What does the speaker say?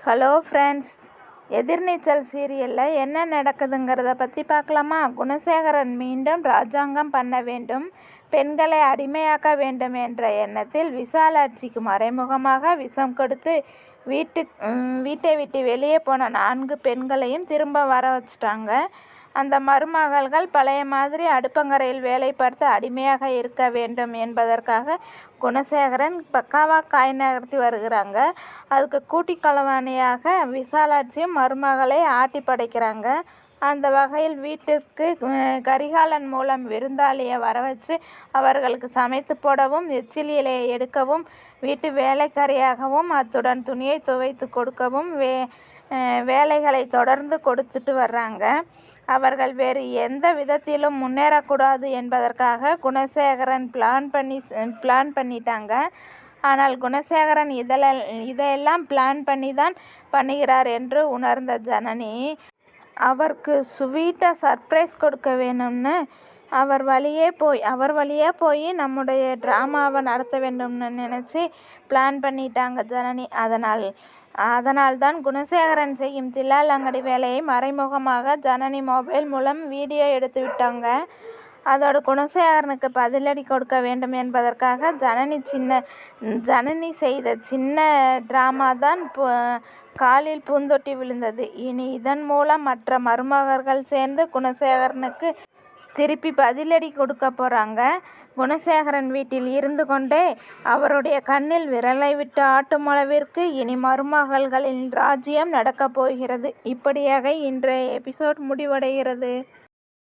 Hello friends, எதிர்நீச்சல் சீரியலில் என்ன நடக்குதுங்கிறத பற்றி பார்க்கலாமா? குணசேகரன் மீண்டும் ராஜாங்கம் பண்ண வேண்டும், பெண்களை அடிமையாக்க வேண்டும் என்ற எண்ணத்தில் விசாலாட்சிக்கு மறைமுகமாக விஷம் கொடுத்து வீட்டை விட்டு வெளியே போன 4 பெண்களையும் திரும்ப வர வச்சுட்டாங்க. அந்த மருமகள்கள் பழைய மாதிரி அடுப்பங்கரையில் வேலை பார்த்து அடிமையாக இருக்க வேண்டும் என்பதற்காக குணசேகரன் பக்காவாக காய் நகர்த்தி வருகிறாங்க. அதுக்கு கூட்டி களவாணியாக விசாலாட்சியும் மருமகளை ஆட்டி படைக்கிறாங்க. அந்த வகையில் வீட்டிற்கு கரிகாலன் மூலம் விருந்தாளியை வர வச்சு அவர்களுக்கு சமைத்து போடவும், எச்சில் இலையை எடுக்கவும், வீட்டு வேலைக்காரியாகவும், அத்துடன் துணியை துவைத்து கொடுக்கவும் வேலைகளை தொடர்ந்து கொடுத்துட்டு வர்றாங்க. அவர்கள் வேறு எந்த விதத்திலும் முன்னேறக்கூடாது என்பதற்காக குணசேகரன் பிளான் பண்ணிட்டாங்க. ஆனால் குணசேகரன் இதையெல்லாம் பிளான் பண்ணி தான் பண்ணுகிறார் என்று உணர்ந்த ஜனனி, அவருக்கு ஸ்வீட்டாக சர்ப்ரைஸ் கொடுக்க வேணும்னு அவர் வழியே போய் நம்முடைய ட்ராமாவை நடத்த வேண்டும்னு நினச்சி பிளான் பண்ணிட்டாங்க ஜனனி. அதனால் தான் குணசேகரன் செய்யும் தில்லாலங்கடி வேலையை மறைமுகமாக ஜனனி மொபைல் மூலம் வீடியோ எடுத்து விட்டாங்க. அதோடு குணசேகரனுக்கு பதிலடி கொடுக்க வேண்டும் என்பதற்காக ஜனனி செய்த சின்ன ட்ராமா தான் காலில் பூந்தொட்டி விழுந்தது. இனி இதன் மூலம் மற்ற மருமகர்கள் சேர்ந்து குணசேகரனுக்கு திருப்பி பதிலடி கொடுக்க போகிறாங்க. குணசேகரன் வீட்டில் இருந்து கொண்டே அவருடைய கண்ணில் விரலை விட்டு ஆட்டும் அளவிற்கு இனி மருமகள்களின் ராஜ்யம் நடக்கப் போகிறது. இப்படியாக இன்றைய எபிசோட் முடிவடைகிறது.